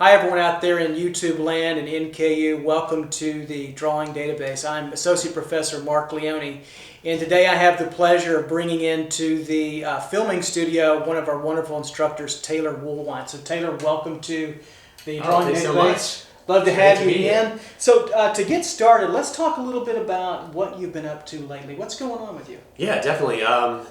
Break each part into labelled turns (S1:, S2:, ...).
S1: Hi everyone out there in YouTube land and NKU. Welcome to the Drawing Database. I'm Associate Professor Mark Leone, and today I have the pleasure of bringing into the filming studio one of our wonderful instructors, Taylor Woolwine. So Taylor, welcome to the Drawing
S2: Database.
S1: So
S2: much.
S1: Love to have you
S2: here.
S1: in. So to get started, let's talk a little bit about what you've been up to lately. What's going on with you?
S2: Yeah, definitely.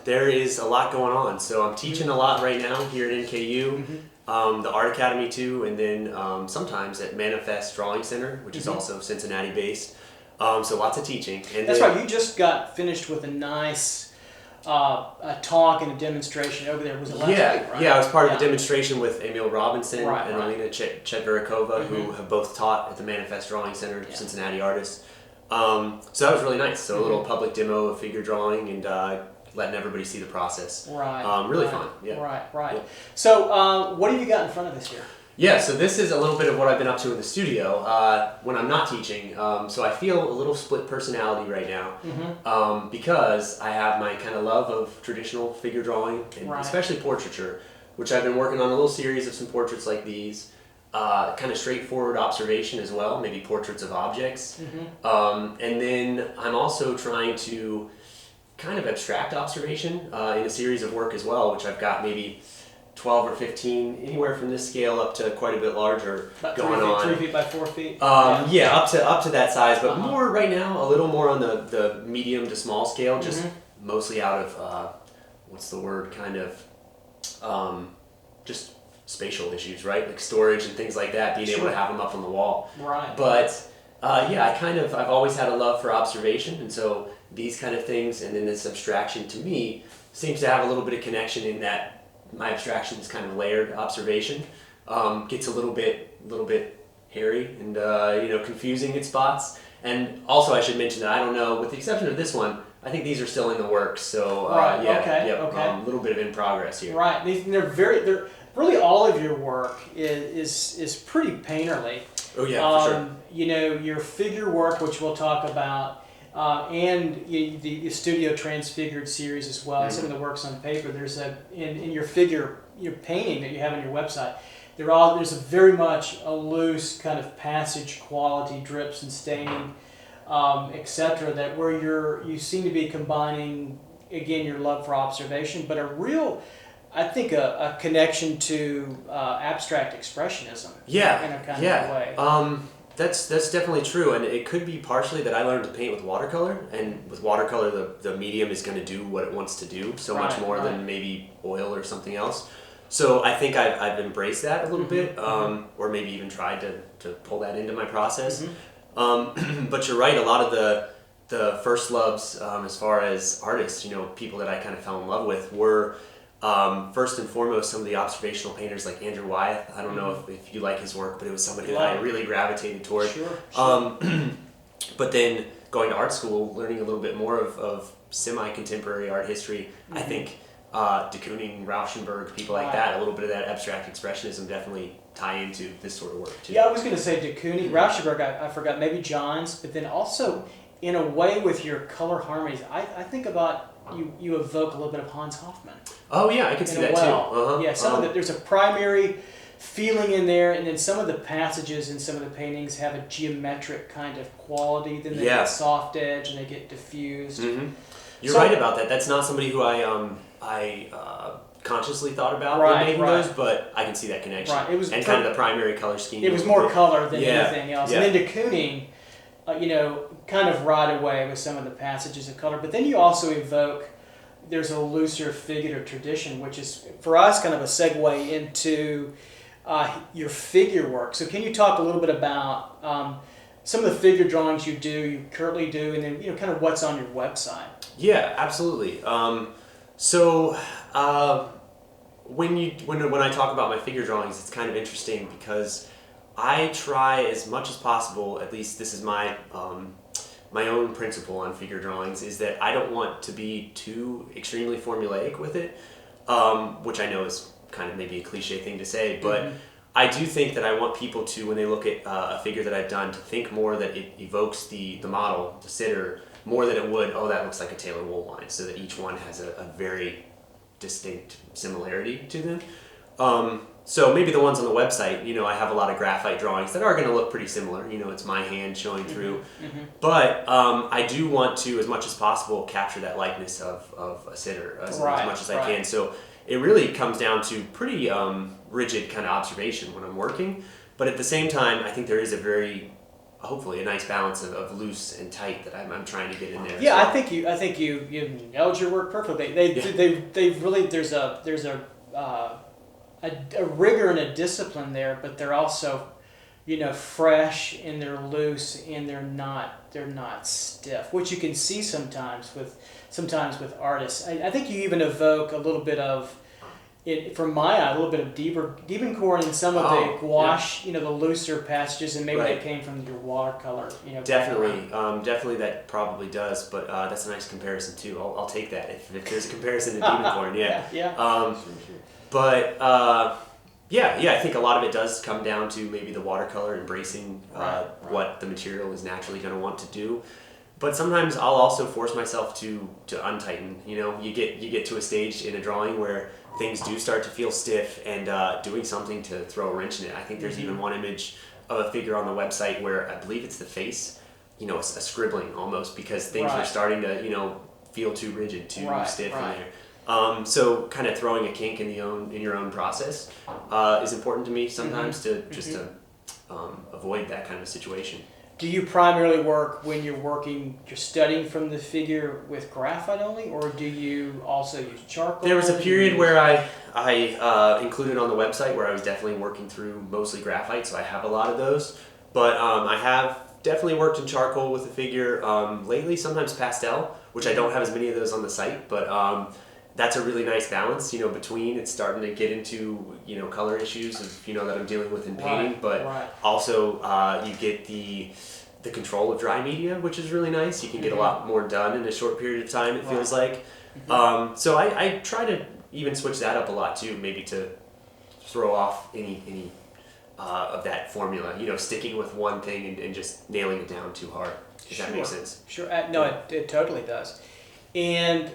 S2: There is a lot going on. So I'm teaching a lot right now here at NKU. The Art Academy too, and then sometimes at Manifest Drawing Center, which is also Cincinnati based. So lots of teaching. And
S1: That's right, you just got finished with a nice a talk and a demonstration over there. Was it last week, right?
S2: Yeah, I was part of the demonstration with Emil Robinson and
S1: right.
S2: Alina Chetverikova, who have both taught at the Manifest Drawing Center, Cincinnati artists. So that was really nice. So a little public demo of figure drawing and letting everybody see the process.
S1: Right.
S2: Really fun. Yeah.
S1: Right.
S2: Yeah.
S1: So what have you got in front of us here?
S2: Yeah, so this is a little bit of what I've been up to in the studio when I'm not teaching. So I feel a little split personality right now because I have my kind of love of traditional figure drawing and especially portraiture, which I've been working on a little series of some portraits like these. Kind of straightforward observation as well, maybe portraits of objects. And then I'm also trying to kind of abstract observation in a series of work as well, which I've got maybe 12 or 15, anywhere from this scale up to quite a bit larger.
S1: About
S2: going on.
S1: 3 feet by 4 feet?
S2: Yeah, up to that size, but more right now, a little more on the medium to small scale, just mostly out of, what's the word, kind of, just spatial issues, right? Like storage and things like that, being able to have them up on the wall.
S1: Right.
S2: But yeah, I've always had a love for observation, and so these kind of things, and then this abstraction to me seems to have a little bit of connection in that my abstraction is kind of layered observation. Gets a little bit hairy and confusing at spots. And also I should mention that I don't know, with the exception of this one, I think these are still in the works. So a little bit of in progress here.
S1: Right. They're really all of your work is pretty painterly.
S2: Oh yeah, for sure.
S1: You know, your figure work, which we'll talk about, and the Studio Transfigured series as well, some of the works on paper. There's in your painting that you have on your website, there's a very much a loose kind of passage quality, drips and staining, etc. That where you seem to be combining again your love for observation, but a real, I think, a connection to abstract expressionism. In a kind of way.
S2: That's definitely true, and it could be partially that I learned to paint with watercolor, and with watercolor the medium is going to do what it wants to do so much more than maybe oil or something else. So I think I've embraced that a little bit, or maybe even tried to pull that into my process. But you're right, a lot of the first loves as far as artists, people that I kind of fell in love with were first and foremost some of the observational painters like Andrew Wyeth. I don't know if you like his work, but it was somebody that I really gravitated toward.
S1: Sure.
S2: But then going to art school, learning a little bit more of semi-contemporary art history, I think de Kooning, Rauschenberg, people like that, a little bit of that abstract expressionism definitely tie into this sort of work too.
S1: Yeah, I was going to say de Kooning, Rauschenberg, I forgot, maybe Johns, but then also in a way with your color harmonies, I think about you evoke a little bit of Hans Hofmann.
S2: Oh yeah, I can see that too.
S1: Yeah, there's a primary feeling in there, and then some of the passages in some of the paintings have a geometric kind of quality. Then they get soft edge and they get diffused.
S2: You're right about that. That's not somebody who I consciously thought about when making those, but I can see that connection.
S1: Right. It was
S2: kind of the primary color scheme.
S1: It was more color than anything else.
S2: Yeah.
S1: And then de Kooning, kind of right away with some of the passages of color. But then you also evoke, there's a looser figurative tradition, which is, for us, kind of a segue into your figure work. So can you talk a little bit about some of the figure drawings you currently do, and then kind of what's on your website?
S2: Yeah, absolutely. When I talk about my figure drawings, it's kind of interesting because I try as much as possible, at least this is my own principle on figure drawings, is that I don't want to be too extremely formulaic with it, which I know is kind of maybe a cliche thing to say, but I do think that I want people to, when they look at a figure that I've done, to think more that it evokes the model, the sitter, more than it would, oh, that looks like a Taylor Woolwine, so that each one has a very distinct similarity to them. So maybe the ones on the website, I have a lot of graphite drawings that are going to look pretty similar. It's my hand showing through. But I do want to, as much as possible, capture that likeness of a sitter as much as I can. So it really comes down to pretty rigid kind of observation when I'm working. But at the same time, I think there is hopefully a nice balance of loose and tight that I'm trying to get in there.
S1: Yeah, I think you nailed your work perfectly. They really there's a rigor and a discipline there, but they're also fresh and they're loose and they're not stiff, which you can see sometimes with artists. I think you even evoke a little bit of it, from my eye, a little bit of Diebenkorn in some of the gouache, the looser passages, and maybe that came from your watercolor.
S2: Definitely that probably does, but that's a nice comparison too. I'll take that if there's a comparison to Diebenkorn.
S1: Yeah.
S2: But I think a lot of it does come down to maybe the watercolor embracing what the material is naturally going to want to do. But sometimes I'll also force myself to untighten. You get to a stage in a drawing where things do start to feel stiff, and doing something to throw a wrench in it. I think there's even one image of a figure on the website where I believe it's the face, a scribbling almost, because things are starting to feel too rigid, too stiff in there. So kind of throwing a kink in your own process is important to me sometimes to avoid that kind of situation.
S1: Do you primarily work when you're studying from the figure with graphite only, or do you also use charcoal?
S2: There was a period where I included on the website where I was definitely working through mostly graphite, so I have a lot of those. But I have definitely worked in charcoal with the figure lately, sometimes pastel, which I don't have as many of those on the site, but that's a really nice balance, between it's starting to get into, color issues of, that I'm dealing with in painting, but also you get the control of dry media, which is really nice. You can get a lot more done in a short period of time, it feels like. So I try to even switch that up a lot too, maybe to throw off any of that formula, sticking with one thing and just nailing it down too hard, if that makes sense.
S1: Sure, it totally does. And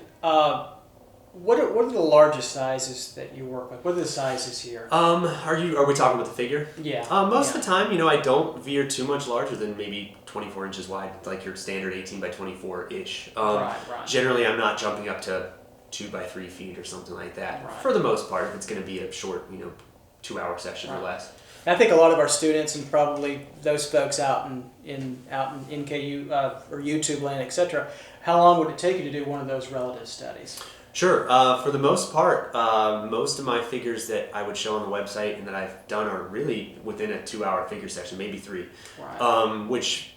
S1: what are the largest sizes that you work with? What are the sizes here?
S2: Are we talking about the figure?
S1: Yeah.
S2: Most of the time, I don't veer too much larger than maybe 24 inches wide, like your standard 18 by 24-ish. Generally, I'm not jumping up to 2 by 3 feet or something like that. For the most part, if it's going to be a short, 2-hour session or less.
S1: I think a lot of our students, and probably those folks out in NKU or YouTube land, etc. How long would it take you to do one of those relative studies?
S2: Sure. For the most part, most of my figures that I would show on the website and that I've done are really within a 2-hour figure session, maybe 3, which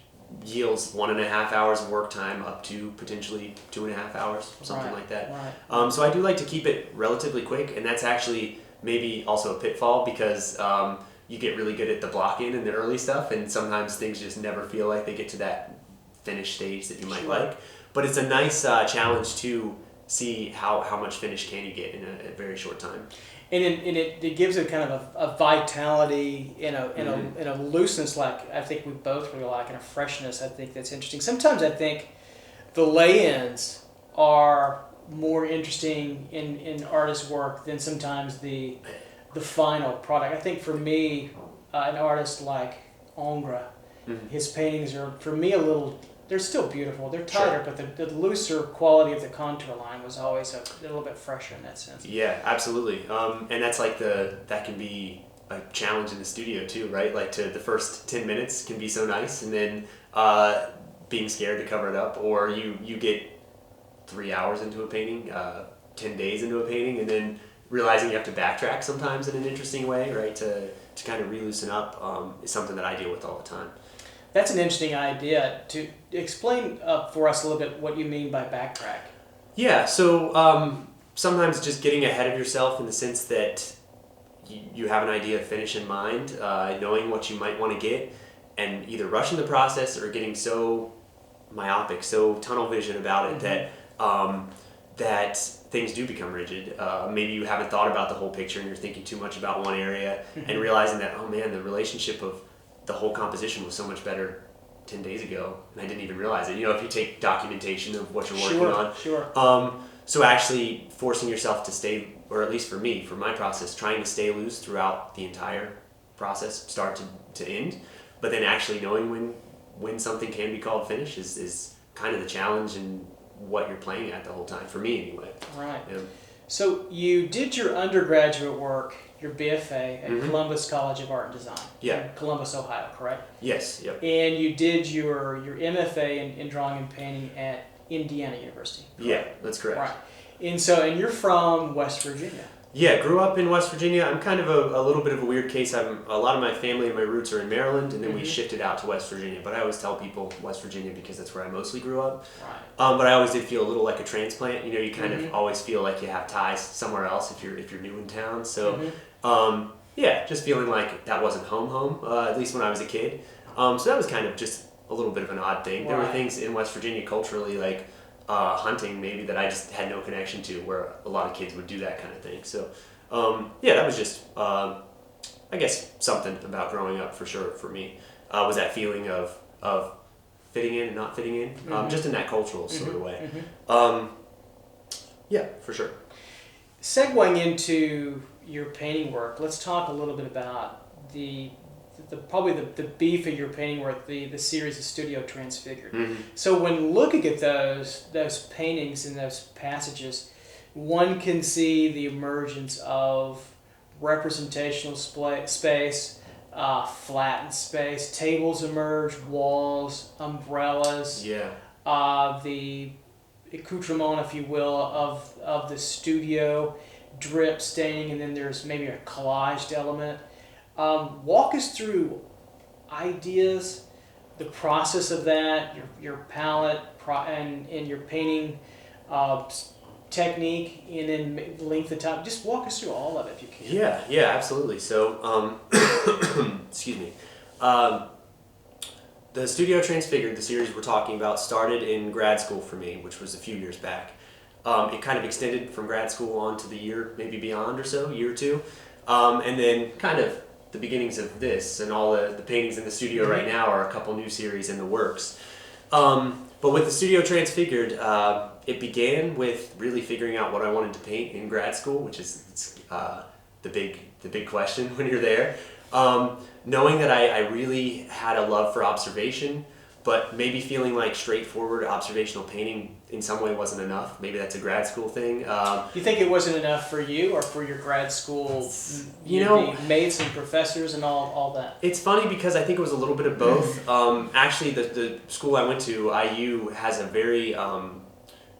S2: yields 1.5 hours of work time up to potentially 2.5 hours, something like that. So I do like to keep it relatively quick, and that's actually maybe also a pitfall because you get really good at the block-in and the early stuff, and sometimes things just never feel like they get to that finished stage that you might like. But it's a nice challenge to see how much finish can you get in a very short time.
S1: And it gives it kind of a vitality and a looseness, like I think we both really like, and a freshness. I think that's interesting. Sometimes I think the lay-ins are more interesting in artist work than sometimes the final product. I think for me, an artist like Ingres, his paintings are for me they're still beautiful. They're tighter, but the looser quality of the contour line was always a little bit fresher in that sense.
S2: Yeah, absolutely. And that's like that can be a challenge in the studio too, right? Like the first 10 minutes can be so nice, and then being scared to cover it up, or you get 3 hours into a painting, 10 days into a painting, and then realizing you have to backtrack sometimes in an interesting way, right? To kind of re-loosen up is something that I deal with all the time.
S1: That's an interesting idea. To explain for us a little bit what you mean by backtrack.
S2: Yeah, so sometimes just getting ahead of yourself in the sense that you have an idea of finish in mind, knowing what you might want to get, and either rushing the process or getting so myopic, so tunnel vision about it that things do become rigid. Maybe you haven't thought about the whole picture and you're thinking too much about one area, and realizing that, oh man, the relationship of the whole composition was so much better 10 days ago, and I didn't even realize it. If you take documentation of what you're working on.
S1: Sure.
S2: So actually forcing yourself to stay or at least for me, for my process, trying to stay loose throughout the entire process, start to end, but then actually knowing when something can be called finished is kind of the challenge and what you're playing at the whole time, for me anyway.
S1: Right.
S2: Yeah.
S1: So you did your undergraduate work, your BFA, at Columbus College of Art and Design in Columbus, Ohio, correct?
S2: Yes, yep.
S1: And you did your MFA in drawing and painting at Indiana University, correct?
S2: Yeah, that's correct.
S1: Right. And you're from West Virginia.
S2: Yeah, grew up in West Virginia. I'm kind of a little bit of a weird case. A lot of my family and my roots are in Maryland, and then we shifted out to West Virginia. But I always tell people West Virginia because that's where I mostly grew up.
S1: Right.
S2: But I always did feel a little like a transplant. You know, you kind of always feel like you have ties somewhere else if you're new in town. So, yeah, just feeling like that wasn't home. At least when I was a kid. So that was kind of just a little bit of an odd thing. There were things in West Virginia culturally, like hunting maybe, that I just had no connection to, where a lot of kids would do that kind of thing. So yeah, that was just I guess something about growing up for sure for me, was that feeling of fitting in and not fitting in, just in that cultural sort of way. Yeah, for sure.
S1: Segueing into your painting work, let's talk a little bit about probably the beef of your painting work, the series of Studio Transfigured. So when looking at those paintings and those passages, one can see the emergence of representational space, flattened space, tables emerge, walls, umbrellas, the accoutrement, if you will, of the studio, drip staining, and then there's maybe a collaged element. Walk us through ideas, the process of that, your palette, and your painting technique, and then length of time. Just walk us through all of it if you can.
S2: Yeah, absolutely. So, excuse me. The Studio Transfigured, the series we're talking about, started in grad school for me, which was a few years back. It kind of extended from grad school on to the year, maybe beyond or so, year or two. And then kind of the beginnings of this, and all the paintings in the studio right now are a couple new series in the works. But with the Studio Transfigured, it began with really figuring out what I wanted to paint in grad school, which is the big question when you're there. Knowing that I really had a love for observation, but maybe feeling like straightforward observational painting in some way wasn't enough. Maybe that's a grad school thing.
S1: You think it wasn't enough for you, or for your grad school, mates and professors and all that? It's
S2: funny because I think it was a little bit of both. Actually, the school I went to, IU, has a very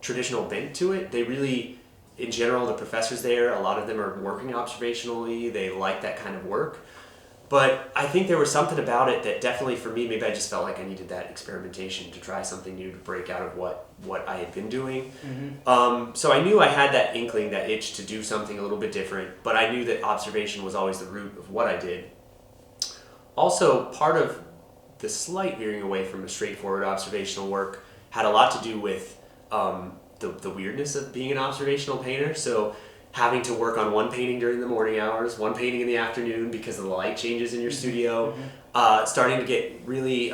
S2: traditional bent to it. They really, in general, the professors there, a lot of them are working observationally. They like that kind of work. But I think there was something about it that definitely, for me, maybe I just felt like I needed that experimentation to try something new, to break out of what I had been doing. So I knew I had that inkling, that itch to do something a little bit different, but I knew that observation was always the root of what I did. Also, part of the slight veering away from a straightforward observational work had a lot to do with the weirdness of being an observational painter. So having to work on one painting during the morning hours, one painting in the afternoon because of the light changes in your studio, starting to get really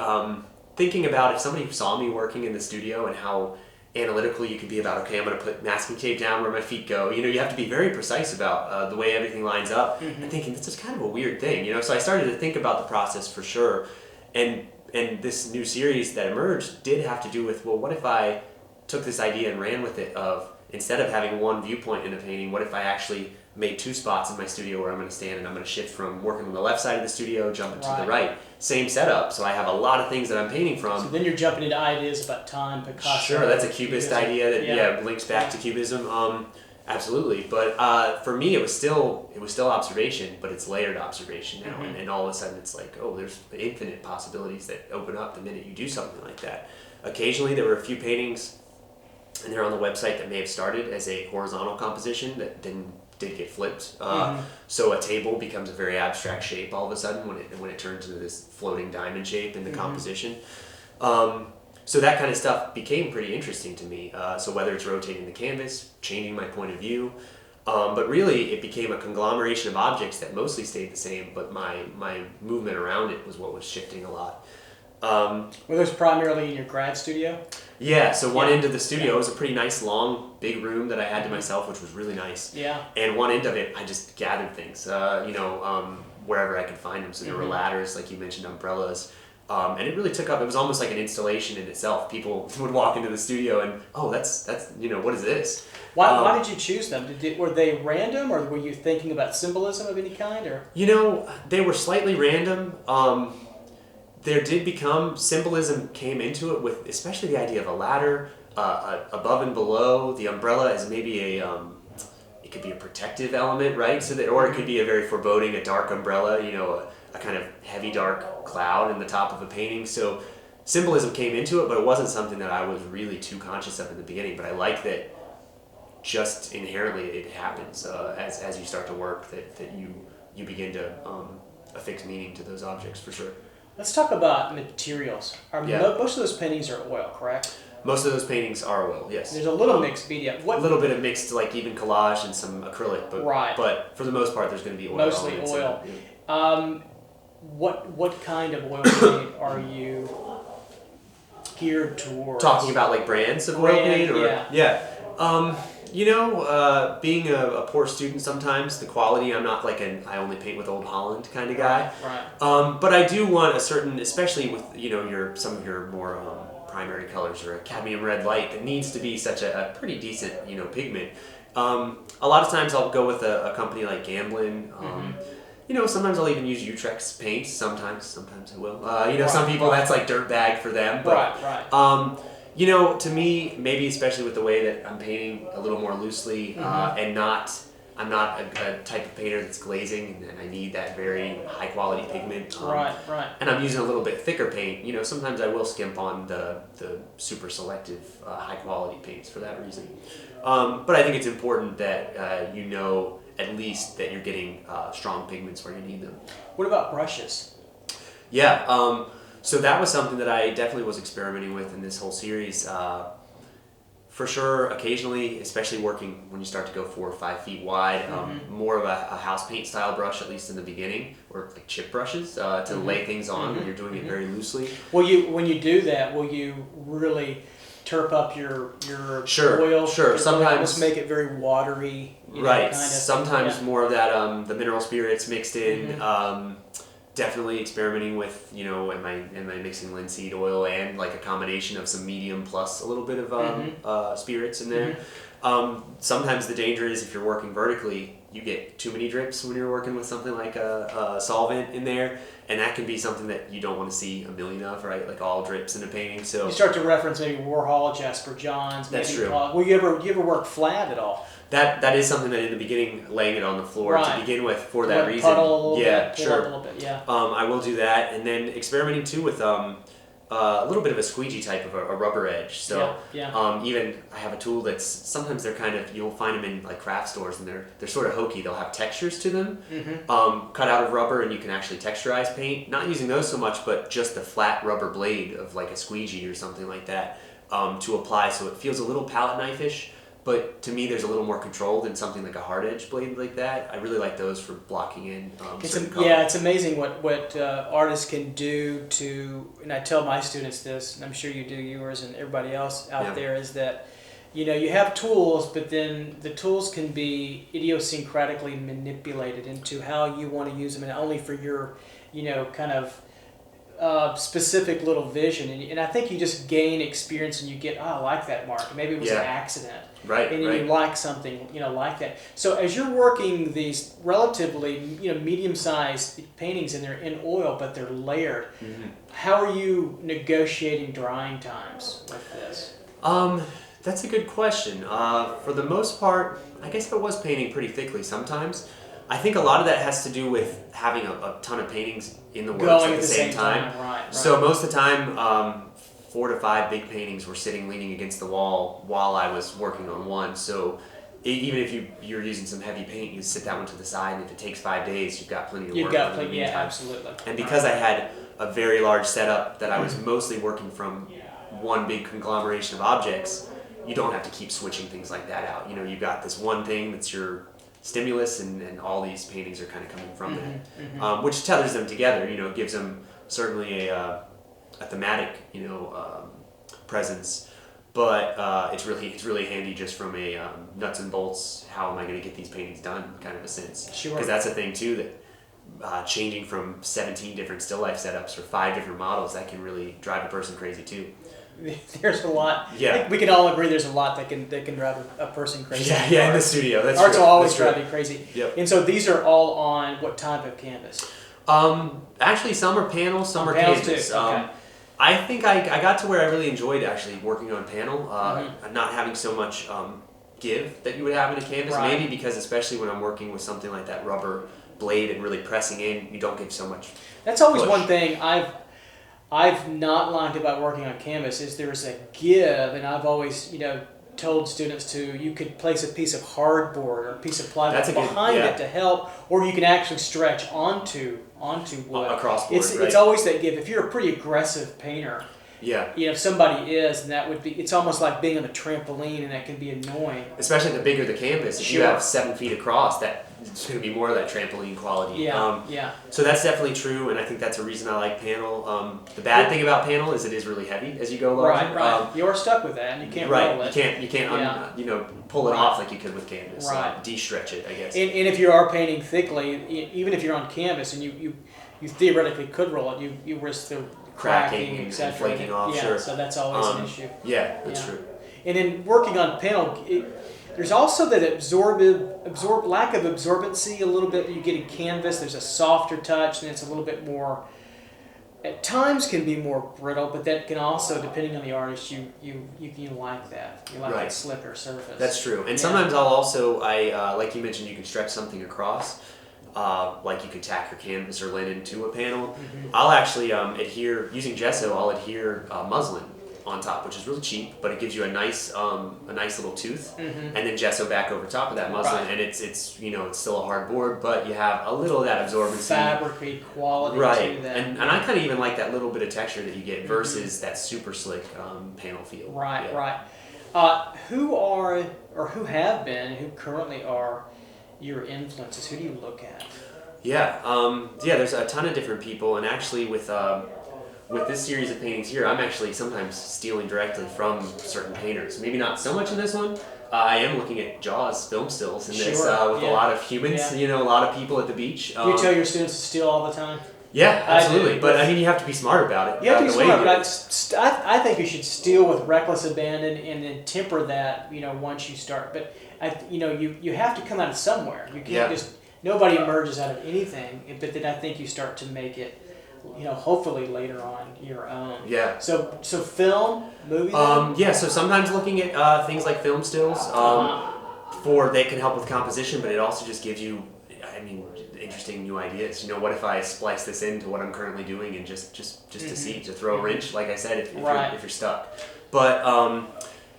S2: thinking about if somebody saw me working in the studio and how analytical you could be about, okay, I'm going to put masking tape down where my feet go. You have to be very precise about the way everything lines up. And thinking, this is kind of a weird thing, So I started to think about the process for sure. And this new series that emerged did have to do with, well, what if I took this idea and ran with it of, instead of having one viewpoint in a painting, what if I actually made two spots in my studio where I'm going to stand, and I'm going to shift from working on the left side of the studio, jumping to the right. Same setup, so I have a lot of things that I'm painting from.
S1: So then you're jumping into ideas about time, Picasso.
S2: Sure, that's a Cubist idea that links back to Cubism. Absolutely, but for me it was still observation, but it's layered observation now, and all of a sudden it's like, oh, there's infinite possibilities that open up the minute you do something like that. Occasionally there were a few paintings, and they're on the website, that may have started as a horizontal composition that did get flipped. So a table becomes a very abstract shape all of a sudden when it turns into this floating diamond shape in the composition. So that kind of stuff became pretty interesting to me. So whether it's rotating the canvas, changing my point of view, but really it became a conglomeration of objects that mostly stayed the same, but my movement around it was what was shifting a lot.
S1: Were those primarily in your grad studio?
S2: Yeah, so one end of the studio was a pretty nice, long, big room that I had to myself, which was really nice.
S1: Yeah.
S2: And one end of it, I just gathered things, wherever I could find them. So there were ladders, like you mentioned, umbrellas. And it really took up, it was almost like an installation in itself. People would walk into the studio and, oh, that's what is this?
S1: Why did you choose them? Were they random, or were you thinking about symbolism of any kind? Or
S2: They were slightly random. There did become, symbolism came into it with especially the idea of a ladder, above and below. The umbrella is maybe it could be a protective element, right? So that, or it could be a very foreboding, a dark umbrella, a kind of heavy dark cloud in the top of a painting. So symbolism came into it, but it wasn't something that I was really too conscious of in the beginning. But I like that just inherently it happens as you start to work, that you begin to affix meaning to those objects, for sure.
S1: Let's talk about materials. Most of those paintings are oil, correct?
S2: Most of those paintings are oil, yes.
S1: There's a little mixed medium.
S2: A little bit of mixed, like even collage and some acrylic, but for the most part, there's going to be oil.
S1: Mostly oil. What kind of oil paint are you geared towards?
S2: Talking about like brands of oil paint, or being a poor student sometimes, the quality, I'm not like I only paint with Old Holland kind of guy.
S1: Right.
S2: But I do want a certain, especially with some of your more primary colors, or a cadmium red light that needs to be such a pretty decent pigment. A lot of times I'll go with a company like Gamblin. Sometimes I'll even use Utrecht's paint. Sometimes I will. Some people that's like dirt bag for them. But,
S1: right.
S2: To me, maybe especially with the way that I'm painting a little more loosely, and I'm not a type of painter that's glazing, and I need that very high quality pigment.
S1: Right.
S2: And I'm using a little bit thicker paint. Sometimes I will skimp on the super selective high quality paints for that reason. But I think it's important that at least that you're getting strong pigments where you need them.
S1: What about brushes?
S2: Yeah. So that was something that I definitely was experimenting with in this whole series. For sure, occasionally, especially working when you start to go 4 or 5 feet wide, more of a house paint style brush, at least in the beginning, or like chip brushes to lay things on when you're doing it very loosely.
S1: When you do that, will you really turp up your oil?
S2: Sure. Sometimes
S1: make it very watery.
S2: Right. Sometimes more of that the mineral spirits mixed in. Definitely experimenting with, am I mixing linseed oil and like a combination of some medium plus a little bit of spirits in there. Sometimes the danger is if you're working vertically, you get too many drips when you're working with something like a solvent in there, and that can be something that you don't want to see a million of, right? Like all drips in a painting. So
S1: you start to reference maybe Warhol, Jasper Johns.
S2: That's true.
S1: Will you ever work flat at all?
S2: That is something that in the beginning, laying it on the floor to begin with for that reason.
S1: Puddle
S2: yeah,
S1: bit,
S2: sure.
S1: a little bit, yeah.
S2: I will do that, and then experimenting too with a little bit of a squeegee type of a rubber edge. So even I have a tool that's sometimes they're kind of, you'll find them in like craft stores, and they're sort of hokey. They'll have textures to them, cut out of rubber, and you can actually texturize paint. Not using those so much, but just the flat rubber blade of like a squeegee or something like that to apply, so it feels a little palette knife-ish. But to me, there's a little more control than something like a hard edge blade like that. I really like those for blocking in certain colors.
S1: Yeah, it's amazing what artists can do to, and I tell my students this, and I'm sure you do yours and everybody else out there, is that, you have tools, but then the tools can be idiosyncratically manipulated into how you want to use them, and only for your, kind of specific little vision. And I think you just gain experience and you get, I like that mark. Maybe it was an accident.
S2: Right,
S1: and you like something, like that. So as you're working these relatively, medium-sized paintings, and they're in oil, but they're layered, how are you negotiating drying times with this?
S2: That's a good question. For the most part, I guess I was painting pretty thickly sometimes. I think a lot of that has to do with having a ton of paintings in the works
S1: going
S2: at the same time.
S1: Right.
S2: So most of the time, 4 to 5 big paintings were sitting leaning against the wall while I was working on one. So even if you're using some heavy paint, you sit that one to the side, and if it takes 5 days, you've got plenty of work on in the meantime.
S1: Absolutely.
S2: And because I had a very large setup that I was mostly working from one big conglomeration of objects, you don't have to keep switching things like that out. You've got this one thing that's your stimulus, and all these paintings are kind of coming from that, which tethers them together. Gives them certainly a thematic, presence. But it's really handy just from a nuts and bolts. How am I going to get these paintings done? Kind of a sense.
S1: Sure.
S2: Because that's the thing too, that changing from 17 different still life setups or 5 different models, that can really drive a person crazy too.
S1: There's a lot.
S2: Yeah.
S1: I think we can all agree there's a lot that can drive a person crazy.
S2: Yeah, in the studio. That's
S1: Arts
S2: true.
S1: will always
S2: That's true.
S1: drive you crazy.
S2: Yep.
S1: And so these are all on what type of canvas?
S2: Actually, some are panels, some are
S1: Panels
S2: canvas.
S1: too. Okay.
S2: I think I got to where I really enjoyed actually working on panel, not having so much give that you would have in a canvas.
S1: Right.
S2: Maybe because especially when I'm working with something like that rubber blade and really pressing in, you don't get so much.
S1: That's always
S2: push.
S1: one thing I've not liked about working on canvas is there's a give, and I've always told students you could place a piece of hardboard or a piece of plywood behind it to help, or you can actually stretch onto wood.
S2: Across board, right.
S1: It's always that give. If you're a pretty aggressive painter,
S2: Yeah.
S1: if somebody is, and that would be, it's almost like being on a trampoline, and that can be annoying.
S2: Especially the bigger the canvas, if you
S1: Sure.
S2: have 7 feet across, that it's going to be more of that trampoline quality.
S1: Yeah.
S2: So that's definitely true, and I think that's a reason I like panel. The bad thing about panel is it is really heavy as you go larger.
S1: Right. You're stuck with that, and you can't roll it.
S2: You can't pull it off like you could with canvas.
S1: Right.
S2: De-stretch it, I guess.
S1: And if you are painting thickly, even if you're on canvas and you theoretically could roll it, you risk the cracking,
S2: and
S1: etc.
S2: flaking off.
S1: Yeah,
S2: Sure.
S1: so that's always an issue.
S2: Yeah, that's true.
S1: And in working on panel, there's also that lack of absorbency a little bit that you get in canvas. There's a softer touch, and it's a little bit more. At times can be more brittle, but that can also, depending on the artist, you like that. You like
S2: Right.
S1: that slicker surface.
S2: That's true. And sometimes I'll also, like you mentioned, you can stretch something across. Like you could tack your canvas or linen to a panel.
S1: Mm-hmm.
S2: I'll actually adhere, using gesso, I'll adhere muslin on top, which is really cheap, but it gives you a nice little tooth, and then gesso back over top of that muslin,
S1: Right.
S2: and it's still a hard board, but you have a little of that absorbency.
S1: Fabric-y quality
S2: Right,
S1: to that.
S2: and I kind of even like that little bit of texture that you get versus that super slick panel feel.
S1: Right,
S2: Yeah.
S1: right. Who have been, and who currently are your influences? Who do you look at?
S2: Yeah, there's a ton of different people, and actually with this series of paintings here, I'm actually sometimes stealing directly from certain painters. Maybe not so much in this one. I am looking at Jaws film stills in this with a lot of humans, a lot of people at the beach.
S1: Do you tell your students to steal all the time?
S2: Yeah, absolutely.
S1: I do,
S2: but I mean, you have to be smart about it.
S1: You have to be smart,
S2: but
S1: I think you should steal with reckless abandon and then temper that, once you start. But, you have to come out of somewhere. You can't just, nobody emerges out of anything, but then I think you start to make it, hopefully later on your own.
S2: Yeah.
S1: So film, movie?
S2: So sometimes looking at things like film stills, they can help with composition, but it also just gives you, interesting new ideas. What if I splice this into what I'm currently doing and just to see, to throw a wrench, like I said, if you're stuck. But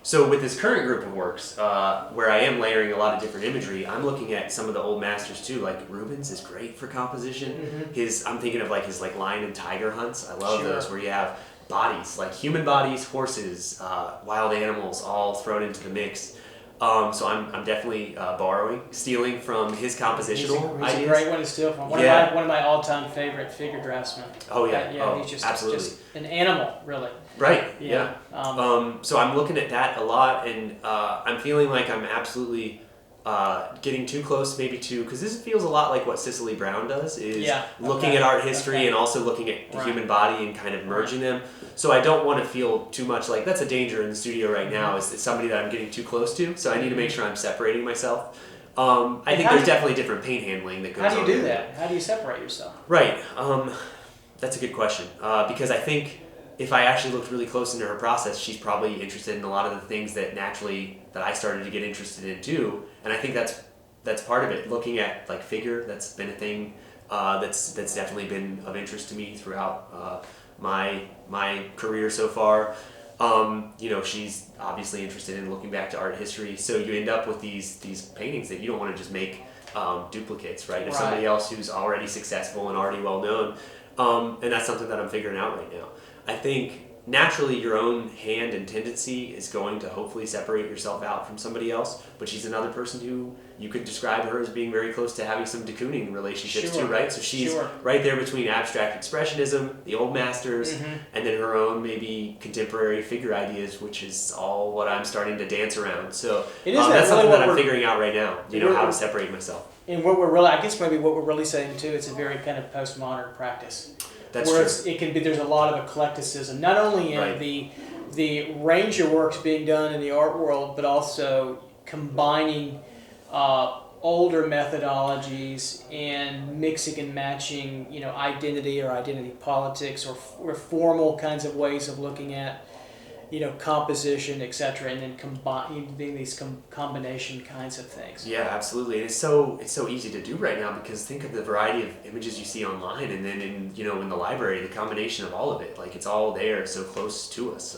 S2: so with this current group of works, where I am layering a lot of different imagery, I'm looking at some of the old masters too. Like Rubens is great for composition. I'm thinking of his lion and tiger hunts. I love those where you have bodies, like human bodies, horses, wild animals, all thrown into the mix. So I'm definitely stealing from his compositional ideas.
S1: He's a great one to steal from. One of my all-time favorite figure draftsmen.
S2: Oh yeah,
S1: he's
S2: absolutely.
S1: just an animal, really.
S2: Right.
S1: Yeah.
S2: So I'm looking at that a lot, and I'm feeling like I'm absolutely getting too close, maybe because this feels a lot like what Cicely Brown does, is looking at art history and also looking at the human body and kind of merging them. So I don't want to feel too much like that's a danger in the studio right now, is somebody that I'm getting too close to. So I need to make sure I'm separating myself. I think there's definitely different paint handling that goes on.
S1: How do you do that? How do you separate yourself?
S2: Right. That's a good question. Because I think if I actually looked really close into her process, she's probably interested in a lot of the things that I started to get interested in too. And I think that's part of it. Looking at figure, that's been a thing that's definitely been of interest to me throughout my career so far. She's obviously interested in looking back to art history. So you end up with these paintings that you don't want to just make duplicates, right? Of somebody else who's already successful and already well known. And that's something that I'm figuring out right now. I think naturally your own hand and tendency is going to hopefully separate yourself out from somebody else, but she's another person who you could describe her as being very close to having some de Kooning relationships
S1: Sure.
S2: too, right? So she's
S1: Sure.
S2: right there between abstract expressionism, the old masters,
S1: Mm-hmm.
S2: and then her own maybe contemporary figure ideas, which is all what I'm starting to dance around. So
S1: It is
S2: that's
S1: really
S2: something
S1: what
S2: that I'm
S1: we're-
S2: figuring out right now, how to separate myself.
S1: And what we're really, I guess maybe what we're really saying too, it's a very kind of postmodern practice.
S2: That's
S1: where
S2: true.
S1: it can be, there's a lot of eclecticism, not only in
S2: Right.
S1: the range of works being done in the art world, but also combining older methodologies and mixing and matching, identity or identity politics or formal kinds of ways of looking at, composition, etc., and then combining these combination kinds of things.
S2: Yeah, absolutely. And it's so easy to do right now because think of the variety of images you see online, and then in the library, the combination of all of it, like it's all there, so close to us.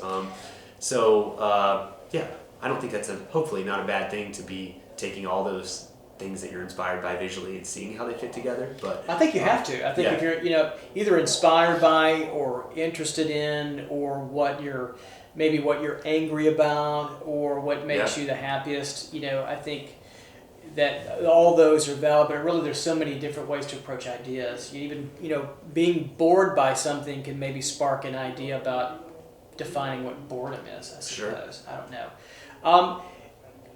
S2: Yeah, I don't think that's hopefully not a bad thing to be taking all those things that you're inspired by visually and seeing how they fit together. But
S1: I think you have to. I think if you're either inspired by or interested in or what you're angry about or what makes you the happiest, I think that all those are valid, but really there's so many different ways to approach ideas. You even, being bored by something can maybe spark an idea about defining what boredom is, I suppose.
S2: Sure.
S1: I don't know.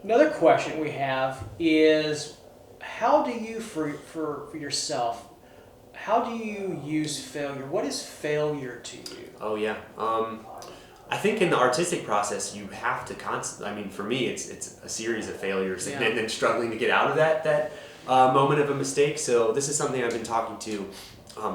S1: Another question we have is, how do you, for yourself, how do you use failure? What is failure to you?
S2: Oh yeah. I think in the artistic process, you have to constantly. For me, it's a series of failures and then struggling to get out of that moment of a mistake. So this is something I've been talking to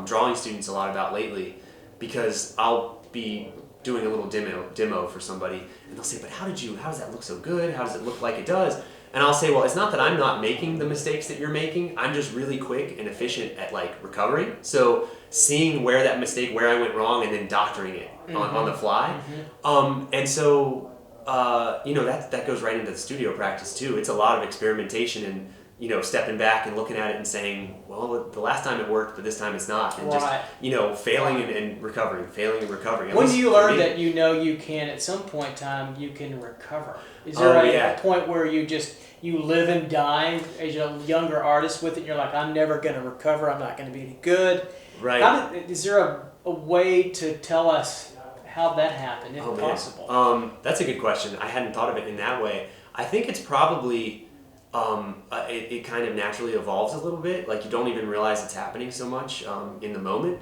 S2: drawing students a lot about lately, because I'll be doing a little demo for somebody, and they'll say, "But how does that look so good? How does it look like it does?" And I'll say, well, it's not that I'm not making the mistakes that you're making. I'm just really quick and efficient at recovering. So seeing where I went wrong, and then doctoring it on the fly. Mm-hmm. And so, that goes right into the studio practice too. It's a lot of experimentation and, stepping back and looking at it and saying, well, the last time it worked, but this time it's not. And just, failing and recovering, failing and recovering.
S1: When do you learn that you can, at some point in time, you can recover? Is there a point where you live and die as a younger artist with it, and you're like, I'm never going to recover, I'm not going to be any good?
S2: Right.
S1: Is there a way to tell us how that happened, if possible?
S2: That's a good question. I hadn't thought of it in that way. I think it's probably... it kind of naturally evolves a little bit. Like you don't even realize it's happening so much in the moment.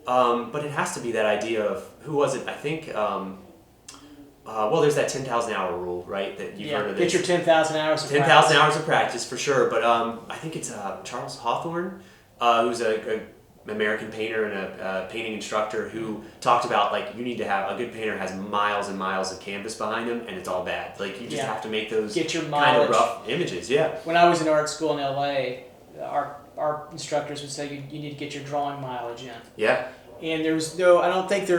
S2: But it has to be that idea of, who was it? I think, there's that 10,000 hour rule, right? That you've heard of this.
S1: Get your 10,000 hours of
S2: 10,000 hours of practice for sure. But I think it's Charles Hawthorne, who's a American painter and a painting instructor, who talked about a good painter has miles and miles of canvas behind him, and it's all bad. You just have to make those kind of rough images. Yeah.
S1: When I was in art school in LA, our instructors would say you need to get your drawing mileage in.
S2: Yeah.
S1: And I don't think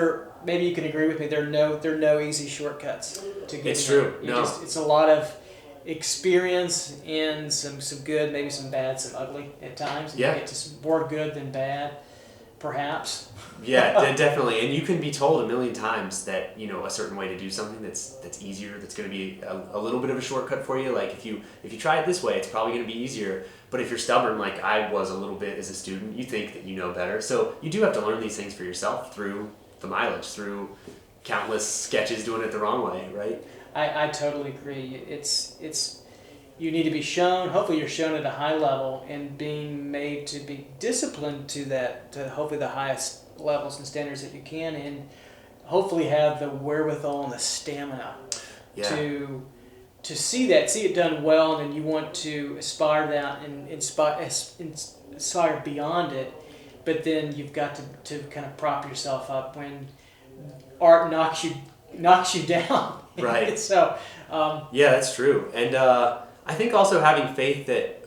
S1: maybe you can agree with me, there are no easy shortcuts to getting.
S2: It's true.
S1: It's a lot of experience and some good, maybe some bad, some ugly at times. And you get to more good than bad, perhaps.
S2: Yeah, definitely. And you can be told a million times that a certain way to do something that's easier, that's going to be a little bit of a shortcut for you. Like if you try it this way, it's probably going to be easier. But if you're stubborn, like I was a little bit as a student, you think that you know better. So you do have to learn these things for yourself through the mileage, through countless sketches doing it the wrong way, right?
S1: I totally agree. It's you need to be shown. Hopefully, you're shown at a high level and being made to be disciplined to hopefully the highest levels and standards that you can, and hopefully have the wherewithal and the stamina to see it done well, and then you want to aspire that and inspire beyond it. But then you've got to kind of prop yourself up when art knocks you down.
S2: Right.
S1: So.
S2: Yeah, that's true. And I think also having faith that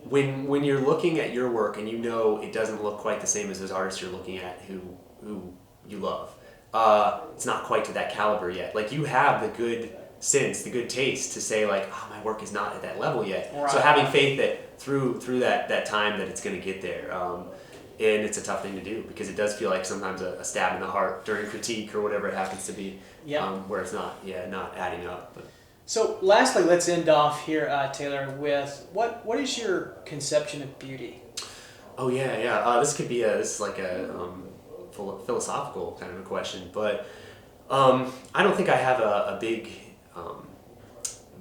S2: when you're looking at your work and it doesn't look quite the same as those artists you're looking at who you love, it's not quite to that caliber yet. Like you have the good sense, the good taste to say my work is not at that level yet. Right. So having faith that through that time that it's going to get there. and it's a tough thing to do because it does feel like sometimes a stab in the heart during critique or whatever it happens to be. Where it's not adding up. But.
S1: So lastly, let's end off here, Taylor, with what is your conception of beauty?
S2: Oh yeah. This could be this is like a philosophical kind of a question, but I don't think I have a big,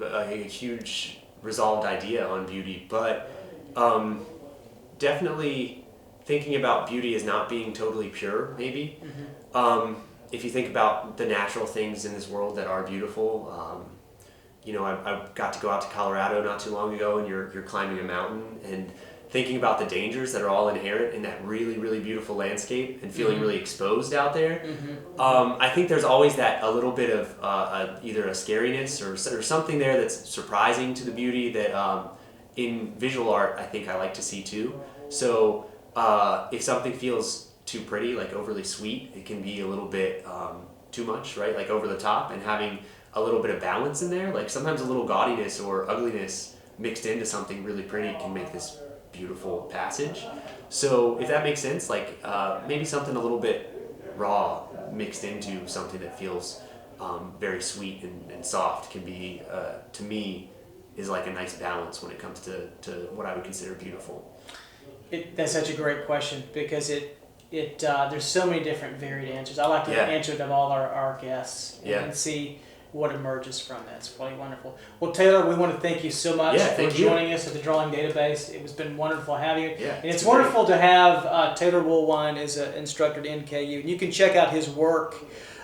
S2: a huge resolved idea on beauty, but definitely thinking about beauty as not being totally pure, maybe. If you think about the natural things in this world that are beautiful, I got to go out to Colorado not too long ago, and you're climbing a mountain and thinking about the dangers that are all inherent in that really, really beautiful landscape and feeling really exposed out there. I think there's always that a little bit of either a scariness or something there that's surprising to the beauty that in visual art I think I like to see too. So if something feels too pretty, like overly sweet, it can be a little bit too much, right? Like over the top, and having a little bit of balance in there. Like sometimes a little gaudiness or ugliness mixed into something really pretty can make this beautiful passage. So if that makes sense, like maybe something a little bit raw mixed into something that feels very sweet and soft can be, to me, is like a nice balance when it comes to what I would consider beautiful.
S1: That's such a great question because there's so many different varied answers. I like to answer them all our guests and see what emerges from that. It's really wonderful. Well, Taylor, we want to thank you so much for joining us at the Drawing Database. It's been wonderful having you.
S2: Yeah,
S1: and it's wonderful to have Taylor Woolwine as an instructor at NKU. And you can check out his work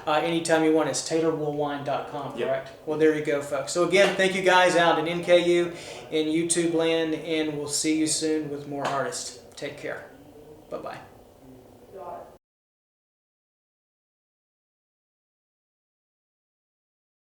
S1: anytime you want. It's taylorwoolwine.com, correct? Well, there you go, folks. So again, thank you guys out in NKU and YouTube land, and we'll see you soon with more artists. Take care. Bye-bye.